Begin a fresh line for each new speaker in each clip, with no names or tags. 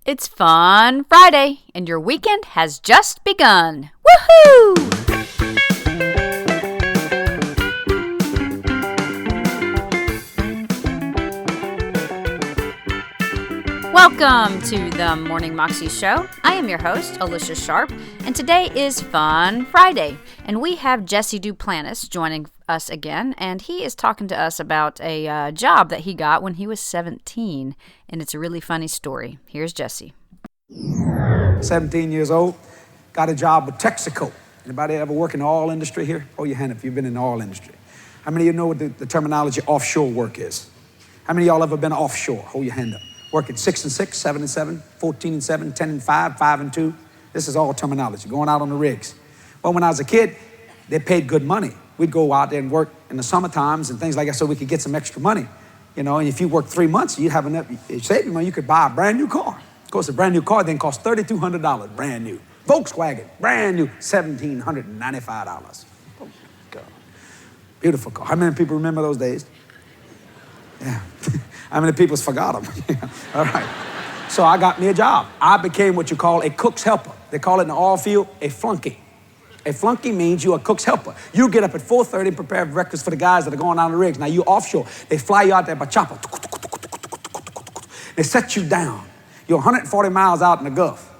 It's Fun Friday, and your weekend has just begun. Woohoo! Welcome to the Morning Moxie Show. I am your host, Alicia Sharp, and today is Fun Friday, and we have Jesse Duplantis joining us again, and he is talking to us about a job that he got when he was 17, and it's a really funny story. Here's Jesse.
17 years old, got a job with Texaco. Anybody ever work in the oil industry here? Hold your hand if you've been in the oil industry. How many of you know what the terminology offshore work is? How many of y'all ever been offshore? Hold your hand up. Working 6 and 6, 7 and 7, 14 and 7, 10 and 5, 5 and 2. This is all terminology, going out on the rigs. Well, when I was a kid, they paid good money. We'd go out there and work in the summer times and things like that so we could get some extra money. You know, and if you work 3 months, you'd have enough, saving money, you could buy a brand new car. Of course, a brand new car then cost $3,200, brand new. Volkswagen, brand new, $1,795. Oh, God. Beautiful car. How many people remember those days? Yeah. How many people's forgot them? Yeah. All right. So I got me a job. I became what you call a cook's helper. They call it in the oil field a flunky. A flunky means you're a cook's helper. You get up at 4:30 and prepare breakfast for the guys that are going on the rigs. Now, you offshore. They fly you out there by chopper. They set you down. You're 140 miles out in the Gulf.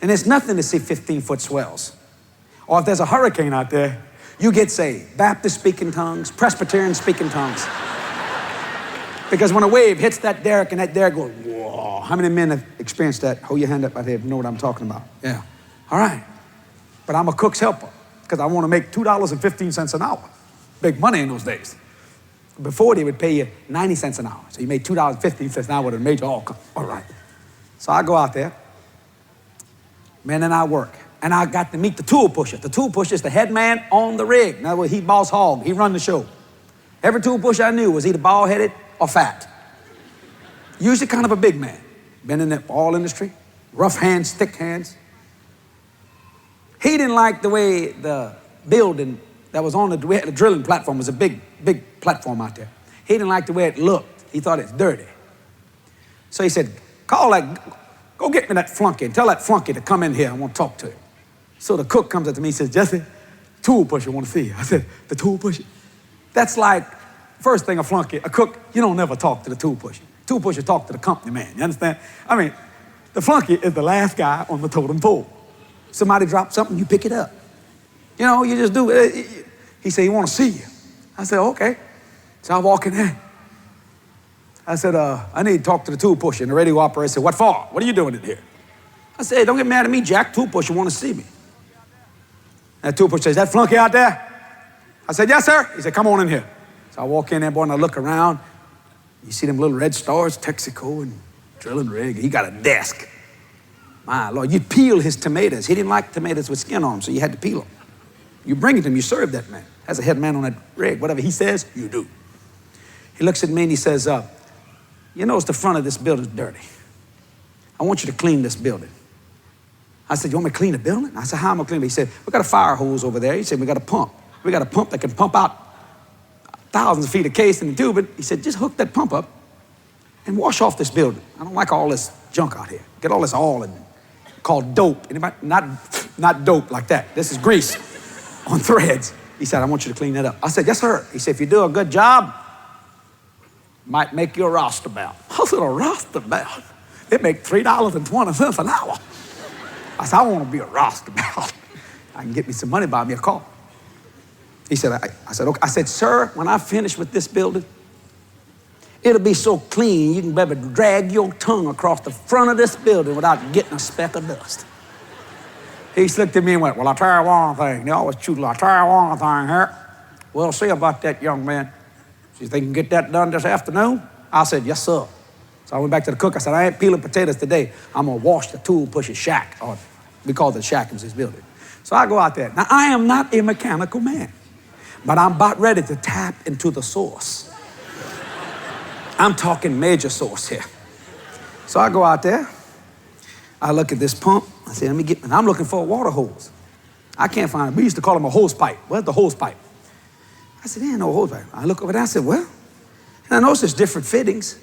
And there's nothing to see 15-foot swells. Or if there's a hurricane out there, you get saved. Baptist speaking tongues, Presbyterian speaking tongues. Because when a wave hits that derrick and that derrick goes, whoa. How many men have experienced that? Hold your hand up right there if you know what I'm talking about. Yeah. All right. But I'm a cook's helper because I want to make $2.15 an hour. Big money in those days. Before, they would pay you 90 cents an hour. So you made $2.15 an hour with a major all right. So I go out there, man, and I work. And I got to meet the tool pusher. The tool pusher is the head man on the rig. In other words, he boss hog. He run the show. Every tool pusher I knew was either bald-headed or fat. Usually kind of a big man. Been in the oil industry. Rough hands, thick hands. He didn't like the way the building that was on the drilling platform was a big platform out there. He didn't like the way it looked. He thought it's dirty. So he said, go get me that flunky and tell that flunky to come in here. I want to talk to him. So the cook comes up to me and says, Jesse, tool pusher want to see you. I said, the tool pusher? That's like, first thing a cook, you don't never talk to the tool pusher. Tool pusher talk to the company man, you understand? I mean, the flunky is the last guy on the totem pole. Somebody drops something, you pick it up. You know, you just do it. He said, he want to see you. I said, okay. So I walk in there. I said, I need to talk to the tool pusher. And the radio operator said, what for? What are you doing in here? I said, hey, don't get mad at me, Jack. Tool pusher want to see me. And the tool pusher says, is that flunky out there? I said, yes, sir. He said, come on in here. So I walk in there, boy, and I look around. You see them little red stars, Texaco and drilling rig. He got a desk. My Lord, you'd peel his tomatoes. He didn't like tomatoes with skin on them, so you had to peel them. You bring it to him, you serve that man. As a head man on that rig, whatever he says, you do. He looks at me and he says, you notice the front of this building's dirty. I want you to clean this building. I said, you want me to clean the building? I said, how am I going to clean it? He said, we got a fire hose over there. He said, we got a pump. We got a pump that can pump out thousands of feet of case in the tube. He said, just hook that pump up and wash off this building. I don't like all this junk out here. Get all this oil in called dope. Anybody? Not dope like that. This is grease on threads. He said, I want you to clean that up. I said, yes, sir. He said, if you do a good job, might make you a roustabout. I said, a roustabout? They make $3.20 an hour. I said, I want to be a roustabout. I can get me some money, buy me a car. He said, I said, okay. I said, sir, when I finish with this building, it'll be so clean you can be able to drag your tongue across the front of this building without getting a speck of dust. He looked at me and went, well, I'll tell you one thing. They always choose, I'll tell you one thing here. We'll see about that, young man. So you think you can get that done this afternoon? I said, yes, sir. So I went back to the cook. I said, I ain't peeling potatoes today. I'm going to wash the tool pusher shack. Or we call it the shack in this building. So I go out there. Now, I am not a mechanical man, but I'm about ready to tap into the source. I'm talking major source here. So I go out there. I look at this pump. I say, and I'm looking for a water hose. I can't find it. We used to call them a hose pipe. Where's the hose pipe? I said, there ain't no hose pipe. I look over there. I said, well, and I noticed there's different fittings.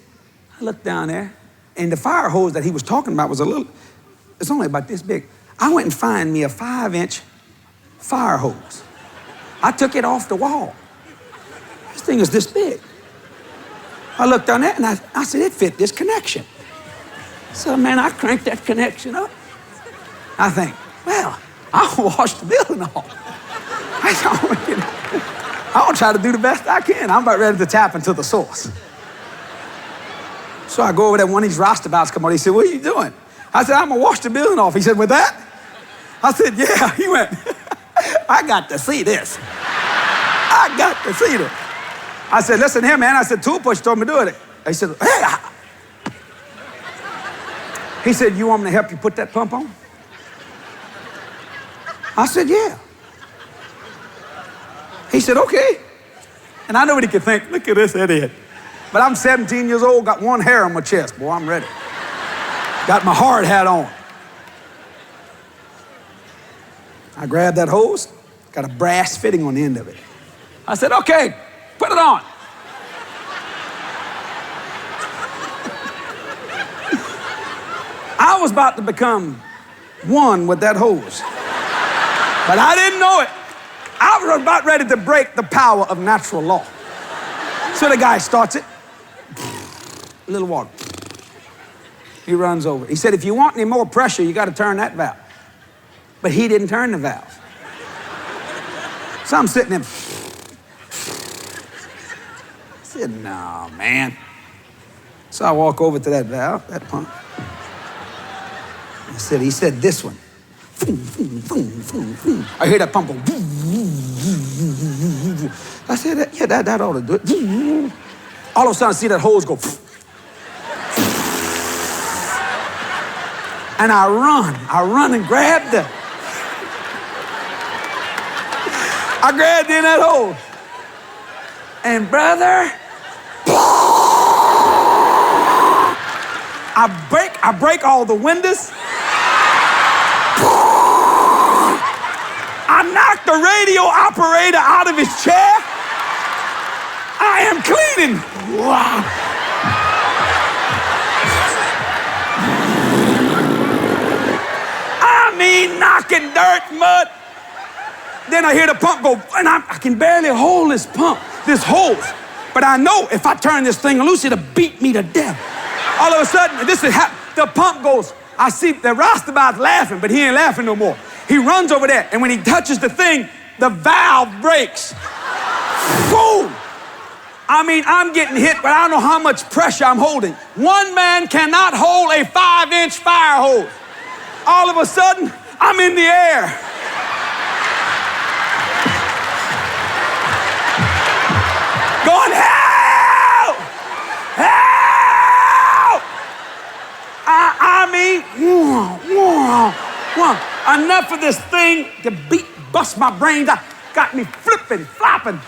I look down there. And the fire hose that he was talking about was it's only about this big. I went and found me a 5-inch fire hose. I took it off the wall. This thing is this big. I looked on that and I said, it fit this connection. So, man, I cranked that connection up. I think, well, I'll wash the building off. I'll try to do the best I can. I'm about ready to tap into the source. So I go over there, one of these roustabouts come on. He said, what are you doing? I said, I'm going to wash the building off. He said, with that? I said, yeah. He went, I got to see this. I got to see this. I said, listen here, man. I said, Tool Push told me to do it. He said, hey. He said, you want me to help you put that pump on? I said, yeah. He said, okay. And I know what he could think. Look at this idiot. But I'm 17 years old, got one hair on my chest. Boy, I'm ready. Got my hard hat on. I grabbed that hose, got a brass fitting on the end of it. I said, okay, put it on. I was about to become one with that hose. But I didn't know it. I was about ready to break the power of natural law. So the guy starts it. A little water. He runs over. He said, if you want any more pressure, you got to turn that valve. But he didn't turn the valve. So I'm sitting there. I said, no, man. So I walk over to that valve, that pump. He said, this one. I hear that pump go. I said, yeah, that ought to do it. All of a sudden, I see that hose go. And I run and grab I grabbed in that hose. And brother, I break all the windows. I knocked the radio operator out of his chair. I am cleaning. Wow. I mean, knocking dirt, mud. Then I hear the pump go, and I can barely hold this pump, this hose. But I know if I turn this thing loose, it'll beat me to death. All of a sudden, the pump goes. I see the roustabout's laughing, but he ain't laughing no more. He runs over there, and when he touches the thing, the valve breaks. Boom! I mean, I'm getting hit, but I don't know how much pressure I'm holding. One man cannot hold a 5-inch fire hose. All of a sudden, I'm in the air. Going, help! Help! I mean, enough of this thing to bust my brains out. Got me flipping, flopping.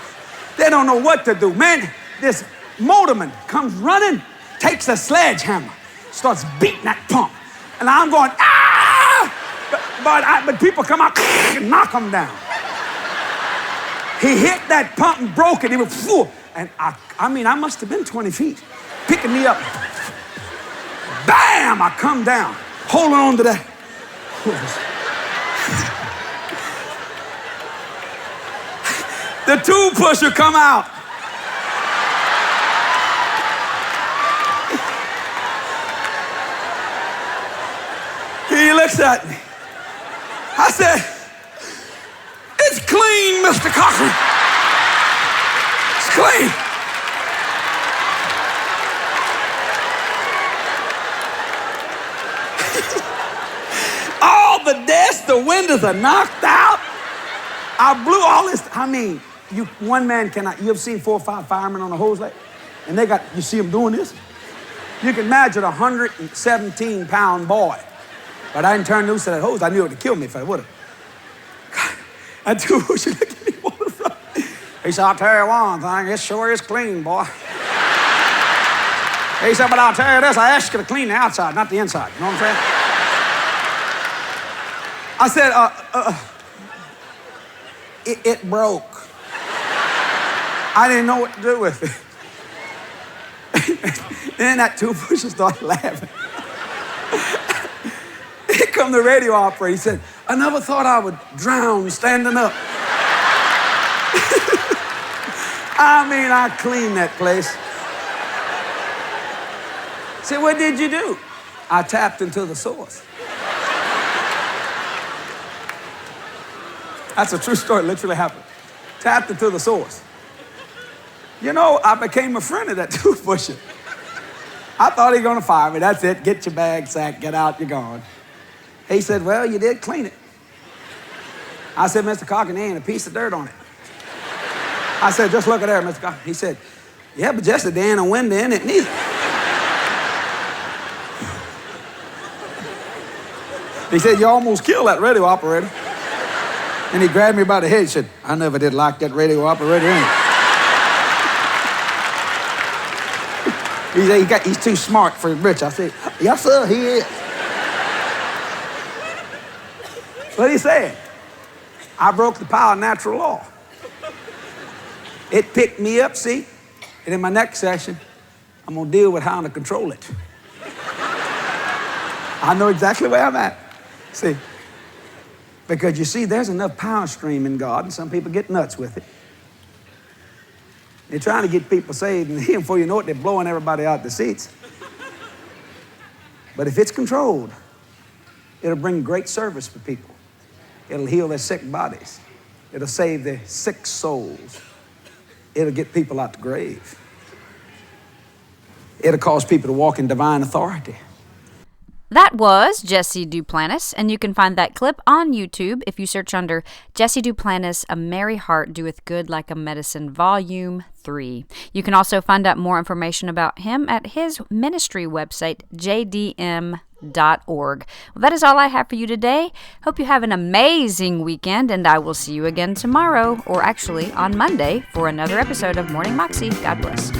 They don't know what to do. Man, this motorman comes running, takes a sledgehammer, starts beating that pump. And I'm going, ah! But people come out and knock him down. He hit that pump and broke it. He went, phew. And I must have been 20 feet, picking me up. Bam! I come down, holding on to that. The tool pusher come out. He looks at me. I said, it's clean, Mr. Cochran. It's clean. All the desks, the windows are knocked out. I blew all this. I mean, one man cannot. You ever seen 4 or 5 firemen on a hose light? And you see them doing this? You can imagine a 117-pound boy. But I didn't turn loose to that hose. I knew it would kill me if I would have. I do. She looked at me. He said, I'll tell you one thing. It sure is clean, boy. He said, but I'll tell you this. I asked you to clean the outside, not the inside. You know what I'm saying? I said, it broke. I didn't know what to do with it. Then that two-pusher started laughing. Here come the radio operator. He said, I never thought I would drown standing up. I mean, I cleaned that place. I said, what did you do? I tapped into the source. That's a true story, literally happened. Tapped into the source. You know, I became a friend of that two-pusher. I thought he was gonna fire me. That's it, get your bag, sack, get out, you're gone. He said, well, you did clean it. I said, Mr. Coggin, there ain't a piece of dirt on it. I said, just look at there, Mr. Coggin. He said, yeah, but Jesse, there ain't a window in it neither. He said, you almost killed that radio operator. And he grabbed me by the head and said, I never did like that radio operator in. He said, he's too smart for Rich. I said, yes, sir, he is. What he said? I broke the power of natural law. It picked me up, see? And in my next session, I'm gonna deal with how to control it. I know exactly where I'm at. See? Because you see, there's enough power stream in God, and some people get nuts with it. They're trying to get people saved, and before you know it, they're blowing everybody out the seats. But if it's controlled, it'll bring great service for people. It'll heal their sick bodies. It'll save their sick souls. It'll get people out the grave. It'll cause people to walk in divine authority.
That was Jesse Duplantis, and you can find that clip on YouTube if you search under Jesse Duplantis, A Merry Heart Doeth Good Like a Medicine, Volume 3. You can also find out more information about him at his ministry website, jdm.org. Well, that is all I have for you today. Hope you have an amazing weekend, and I will see you again tomorrow, or actually on Monday, for another episode of Morning Moxie. God bless.